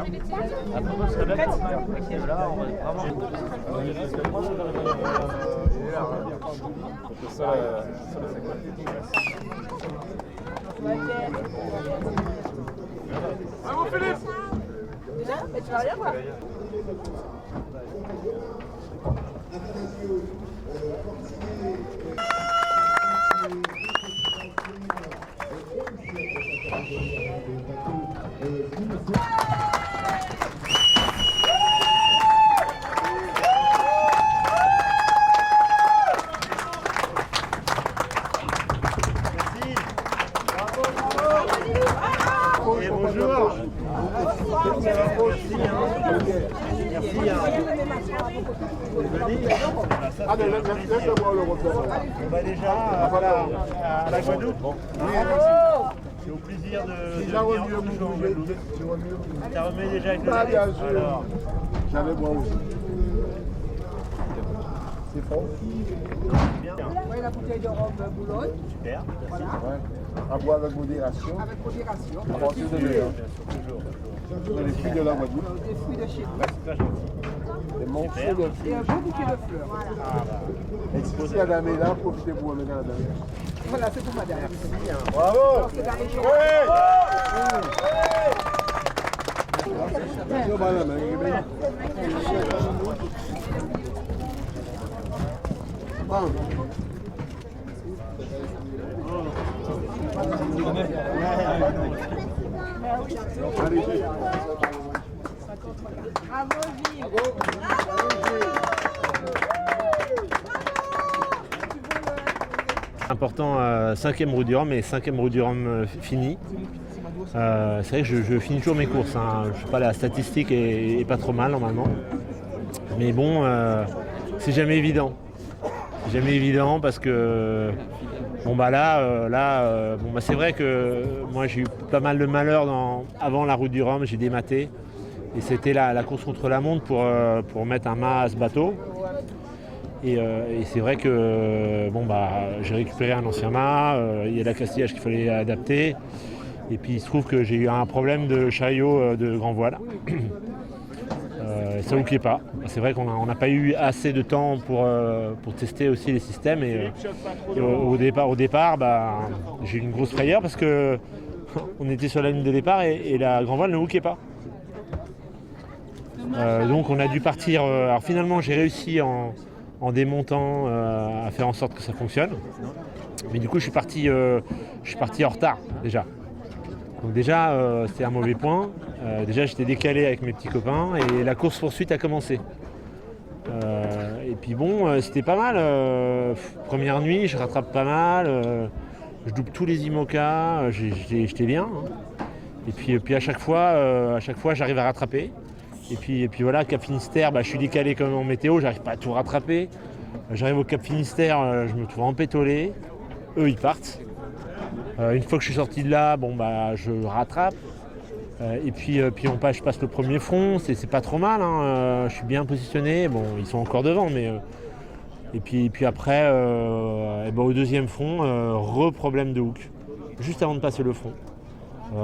Là, on va Bravo Philippe. Déjà? Mais tu vas rien voir. Et bonjour. Ah, mais laisse-moi le refaire. On va déjà à la Guadeloupe. C'est au plaisir de Ça va venir mieux, toujours en vous Guadeloupe. Ça remet déjà avec le Ah, nez. bien sûr. Alors, J'allais boire aussi. C'est fort. bien. Oui, la bouteille de rhum Boulogne, Super. Merci. Ouais. À boire avec modération. avec modération. À partir de l'heure. Toujours. Dans les fruits de la Guadeloupe. Des fruits de chez nous. C'est très gentil. Des morceaux de Et fruits. un beau bouquet de fleurs. Et si la dame est là, profitez pour amener la dame. Voilà, c'est pour madame. Bravo. C'est la région. On va la main, Allez, Bravo, Gilles. Important, 5e roue du Rhum et 5e roue du Rhum fini. C'est vrai que je finis toujours mes courses. Hein. Je sais pas, la statistique est pas trop mal normalement. Mais bon, c'est jamais évident. C'est jamais évident parce que bon bah là, c'est vrai que moi j'ai eu pas mal de malheur avant la route du Rhum, j'ai dématé. Et c'était la course contre la montre pour mettre un mât à ce bateau. Et c'est vrai que j'ai récupéré un ancien mât, il y a l'accastillage qu'il fallait adapter. Et puis il se trouve que j'ai eu un problème de chariot de grand voile. Ça ne hookait pas. C'est vrai qu'on n'a pas eu assez de temps pour tester aussi les systèmes. Et au départ, j'ai eu une grosse frayeur parce que on était sur la ligne de départ et la grand voile ne hookait pas. Donc on a dû partir. Alors finalement j'ai réussi en démontant à faire en sorte que ça fonctionne. Mais du coup je suis parti en retard déjà. Donc déjà c'était un mauvais point. Déjà j'étais décalé avec mes petits copains et la course poursuite a commencé. Et puis bon c'était pas mal. Première nuit je rattrape pas mal. Je double tous les IMOCA. J'étais bien. Hein. Et puis à chaque fois j'arrive à rattraper. Et puis voilà, Cap Finistère, je suis décalé comme en météo, j'arrive pas à tout rattraper. J'arrive au Cap Finistère, je me trouve empétolé. Eux, ils partent. Une fois que je suis sorti de là, je rattrape. Et puis je passe le premier front, c'est pas trop mal. Hein. Je suis bien positionné. Bon, ils sont encore devant, mais... Et puis après, au deuxième front, problème de hook. Juste avant de passer le front.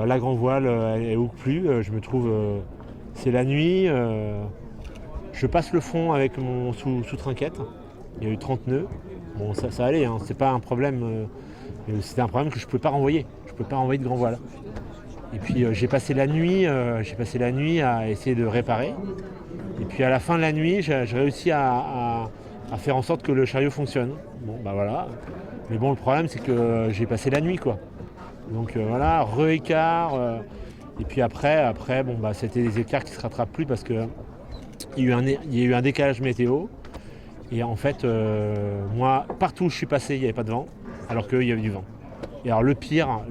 La grand voile, elle hook plus. Je me trouve... c'est la nuit, je passe le front avec mon sous-trinquette, il y a eu 30 nœuds, bon ça allait, hein. C'est pas un problème, c'était un problème que je ne pouvais pas renvoyer, de grand voile. Et puis j'ai passé la nuit à essayer de réparer, et puis à la fin de la nuit j'ai réussi à faire en sorte que le chariot fonctionne. Bon voilà, mais bon le problème c'est que j'ai passé la nuit quoi, donc voilà, re-écart. Et puis après c'était des écarts qui ne se rattrapent plus parce qu'il y a eu un décalage météo. Et en fait, moi, partout où je suis passé, il n'y avait pas de vent, alors qu'il y avait du vent. Et alors le pire,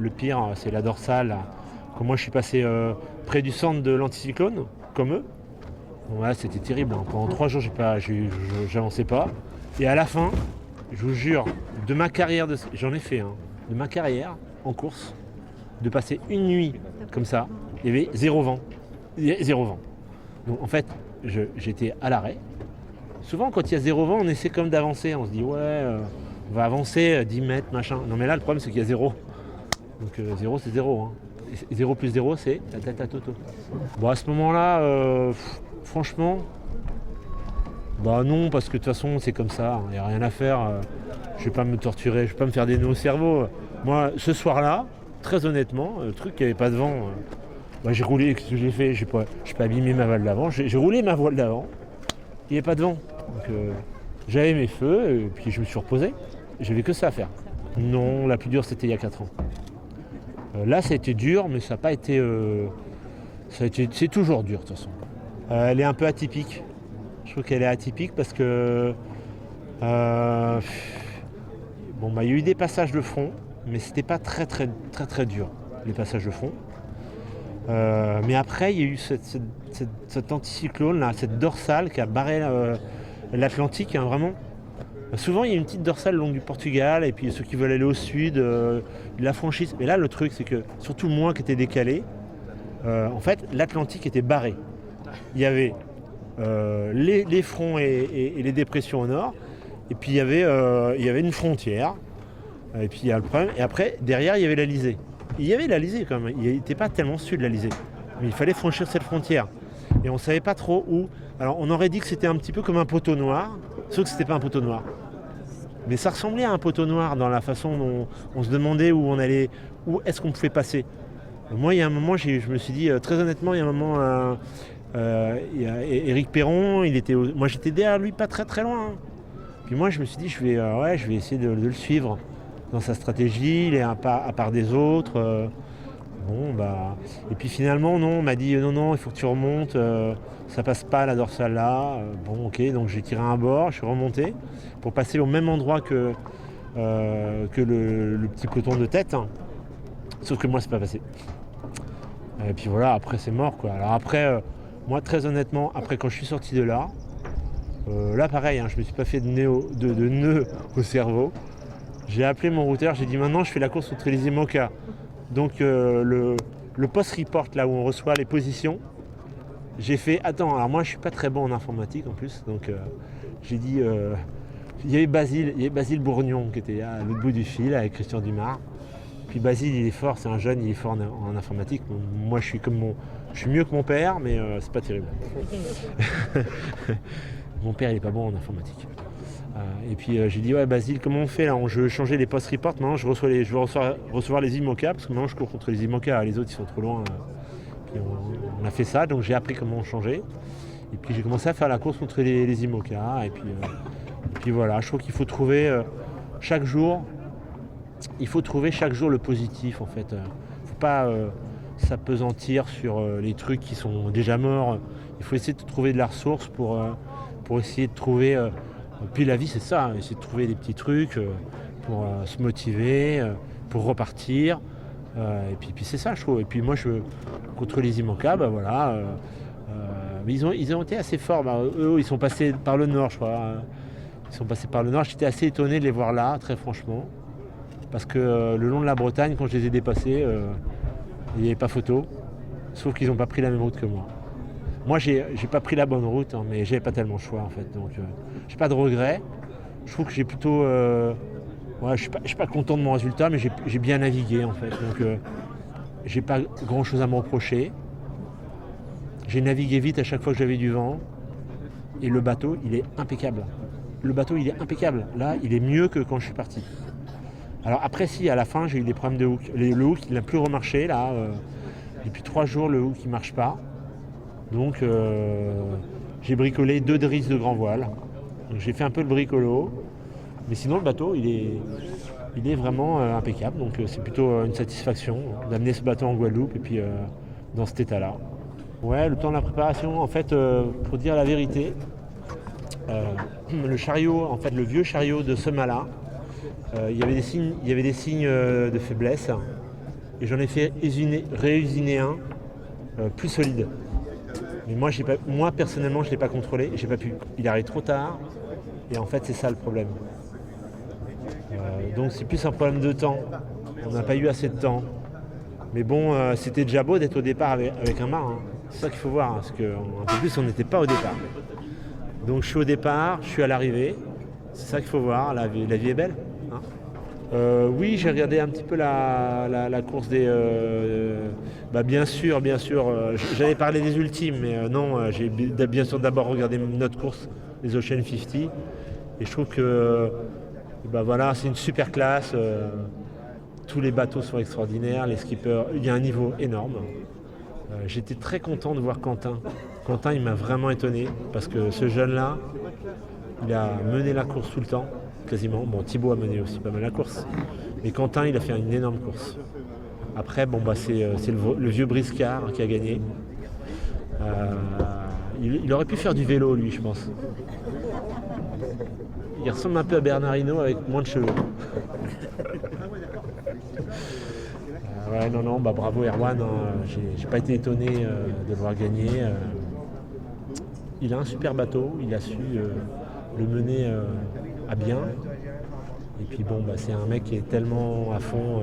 c'est la dorsale. Quand moi je suis passé près du centre de l'anticyclone, comme eux. Bon, voilà, c'était terrible. Hein. Pendant 3 jours, j'avançais pas. Et à la fin, je vous jure, de ma carrière, j'en ai fait, hein, de ma carrière en course, de passer une nuit comme ça, il y avait zéro vent. Donc en fait, j'étais à l'arrêt. Souvent quand il y a zéro vent, on essaie comme d'avancer. On se dit on va avancer 10 mètres, machin. Non mais là le problème c'est qu'il y a zéro. Donc zéro c'est zéro. Hein. Et 0 plus 0, c'est ta toto. Bon, à ce moment-là, franchement, bah non, parce que de toute façon, c'est comme ça, il n'y a rien à faire. Je vais pas me torturer, je vais pas me faire des nœuds au cerveau. Moi, ce soir-là, très honnêtement, le truc qui n'y avait pas de vent, bah, j'ai roulé, ce que j'ai fait, j'ai pas abîmé ma voile d'avant, j'ai roulé ma voile d'avant, il n'y avait pas de vent. Donc j'avais mes feux, et puis je me suis reposé, j'avais que ça à faire. Non, la plus dure c'était il y a 4 ans. Là ça a été dur, mais ça n'a pas été... c'est toujours dur de toute façon. Elle est un peu atypique. Je trouve qu'elle est atypique parce que... bon, bah, il y a eu des passages de front, mais c'était pas très dur, les passages de front. Mais après, il y a eu cet anticyclone, là, cette dorsale qui a barré l'Atlantique, hein, vraiment. Souvent, il y a une petite dorsale le long du Portugal, et puis ceux qui veulent aller au sud, ils la franchissent. Mais là, le truc, c'est que, surtout moi qui était décalé, en fait, l'Atlantique était barré. Il y avait les fronts et les dépressions au nord, et puis il y avait une frontière, et puis il y a le problème. Et après, derrière, il y avait l'Alizé. Il y avait l'Alizé quand même, il n'était pas tellement sud l'Alizé, mais il fallait franchir cette frontière. Et on ne savait pas trop où. Alors on aurait dit que c'était un petit peu comme un poteau noir, sauf que ce n'était pas un poteau noir. Mais ça ressemblait à un poteau noir dans la façon dont on se demandait où on allait, où est-ce qu'on pouvait passer. Moi, il y a un moment, je me suis dit, très honnêtement, il y a un moment, il y a Éric Perron, moi j'étais derrière lui, pas très loin. Hein. Puis moi, je me suis dit, je vais essayer de le suivre dans sa stratégie, il est à part des autres. Bon, bah... Et puis finalement, non, on m'a dit, non, il faut que tu remontes, ça passe pas la dorsale là. Bon, ok, donc j'ai tiré un bord, je suis remonté pour passer au même endroit que le petit peloton de tête. Hein. Sauf que moi, c'est pas passé. Et puis voilà, après, c'est mort, quoi. Alors après, moi, très honnêtement, après, quand je suis sorti de là, là, pareil, hein, je me suis pas fait de nœud au cerveau. J'ai appelé mon routeur, j'ai dit maintenant, je fais la course entre les IMOCA. Donc le post-report, là où on reçoit les positions, j'ai fait, attends, alors moi je suis pas très bon en informatique en plus, donc j'ai dit, il y avait Basile Bourgnon qui était à l'autre bout du fil avec Christian Dumas. Puis Basile, il est fort, c'est un jeune, il est fort en informatique. Moi je suis mieux que mon père, mais c'est pas terrible. Mon père il est pas bon en informatique. Et puis j'ai dit, ouais Basile, comment on fait là? Je veux changer les post-reports, maintenant je veux recevoir les IMOCA, parce que maintenant je cours contre les IMOCA, les autres ils sont trop loin. Puis on a fait ça, donc j'ai appris comment on changeait. Et puis j'ai commencé à faire la course contre les IMOCA. Et puis voilà, je trouve qu'il faut trouver chaque jour le positif en fait. Faut pas s'apesantir sur les trucs qui sont déjà morts. Il faut essayer de trouver de la ressource pour essayer de trouver... Puis la vie c'est ça, essayer de trouver des petits trucs pour se motiver, pour repartir. Et puis c'est ça je trouve. Et puis moi contre les IMOCA, bah voilà, mais ils ont été assez forts. Bah, eux ils sont passés par le nord je crois. Ils sont passés par le nord. J'étais assez étonné de les voir là, très franchement. Parce que le long de la Bretagne, quand je les ai dépassés, il n'y avait pas photo. Sauf qu'ils n'ont pas pris la même route que moi. Moi, j'ai pas pris la bonne route, hein, mais j'avais pas tellement le choix en fait. Donc, j'ai pas de regrets. Je trouve que j'ai plutôt, je suis pas content de mon résultat, mais j'ai bien navigué en fait. Donc, j'ai pas grand chose à me reprocher. J'ai navigué vite à chaque fois que j'avais du vent. Et le bateau, il est impeccable. Là, il est mieux que quand je suis parti. Alors après, si à la fin, j'ai eu des problèmes de hook. Le hook, il n'a plus remarché là. Depuis 3 jours, le hook, il marche pas. Donc j'ai bricolé 2 drisses de grand voile. Donc, j'ai fait un peu le bricolo. Mais sinon le bateau il est vraiment impeccable. Donc c'est plutôt une satisfaction d'amener ce bateau en Guadeloupe et puis dans cet état-là. Ouais, le temps de la préparation, en fait, pour dire la vérité, le chariot, en fait le vieux chariot de ce mât-là, il y avait des signes de faiblesse. Et j'en ai fait réusiner un plus solide. Mais moi personnellement je ne l'ai pas contrôlé, j'ai pas pu. Il arrive trop tard et en fait c'est ça le problème. Donc c'est plus un problème de temps. On n'a pas eu assez de temps. Mais bon, c'était déjà beau d'être au départ avec un mât. Hein. C'est ça qu'il faut voir, hein, parce qu'un peu plus on n'était pas au départ. Donc je suis au départ, je suis à l'arrivée. C'est ça qu'il faut voir, la vie est belle. Hein. Oui, j'ai regardé un petit peu la course des... bien sûr, j'avais parlé des ultimes, mais non, j'ai bien sûr d'abord regardé notre course, les Ocean 50. Et je trouve que voilà, c'est une super classe. Tous les bateaux sont extraordinaires, les skippers, il y a un niveau énorme. J'étais très content de voir Quentin. Quentin, il m'a vraiment étonné, parce que ce jeune-là, il a mené la course tout le temps, quasiment. Bon, Thibaut a mené aussi pas mal la course. Mais Quentin, il a fait une énorme course. Après, c'est le vieux Briscard qui a gagné. Il aurait pu faire du vélo, lui, je pense. Il ressemble un peu à Bernard Hinault avec moins de cheveux. Non, bravo Erwan. J'ai pas été étonné de le voir gagner. Il a un super bateau, il a su le mener à bien. Et puis c'est un mec qui est tellement à fond.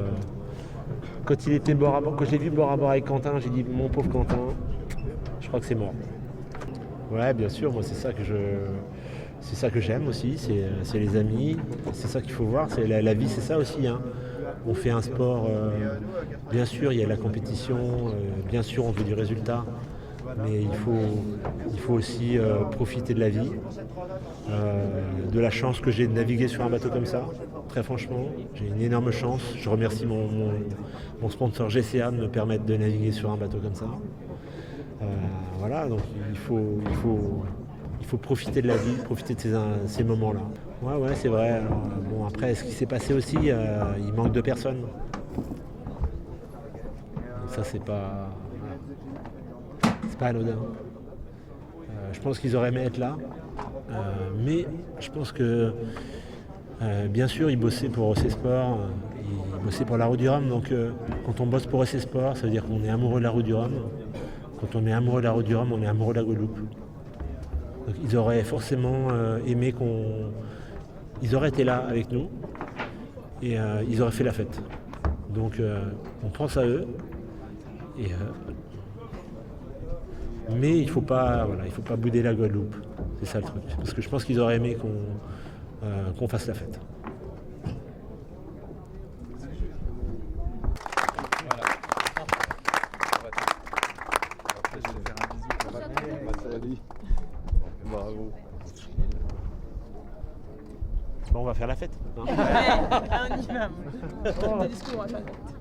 Quand il était quand je l'ai vu bord à bord avec Quentin, j'ai dit mon pauvre Quentin, je crois que c'est mort. Ouais, bien sûr, moi c'est ça que j'aime aussi, c'est les amis, c'est ça qu'il faut voir, c'est la vie, c'est ça aussi. Hein. On fait un sport, bien sûr il y a la compétition, bien sûr on veut du résultat, mais il faut aussi profiter de la vie, de la chance que j'ai de naviguer sur un bateau comme ça. Très franchement, j'ai une énorme chance. Je remercie mon sponsor GCA de me permettre de naviguer sur un bateau comme ça. Donc il faut profiter de la vie, profiter de ces moments-là. Ouais, c'est vrai. Alors, après, ce qui s'est passé aussi, il manque de personnes. Donc ça, c'est pas anodin. Je pense qu'ils auraient aimé être là. Mais je pense que, bien sûr, ils bossaient pour OC Sport, ils bossaient pour la Route du Rhum. Donc, quand on bosse pour OC Sport, ça veut dire qu'on est amoureux de la Route du Rhum. Quand on est amoureux de la Route du Rhum, on est amoureux de la Guadeloupe. Donc, ils auraient forcément aimé ils auraient été là avec nous et ils auraient fait la fête. Donc, on pense à eux. Mais il ne faut pas bouder la Guadeloupe. C'est ça le truc. Parce que je pense qu'ils auraient aimé qu'on fasse la fête. Bravo. Bon, on va faire la fête. Hein. Ouais, on y va. Des discours, on va faire la fête.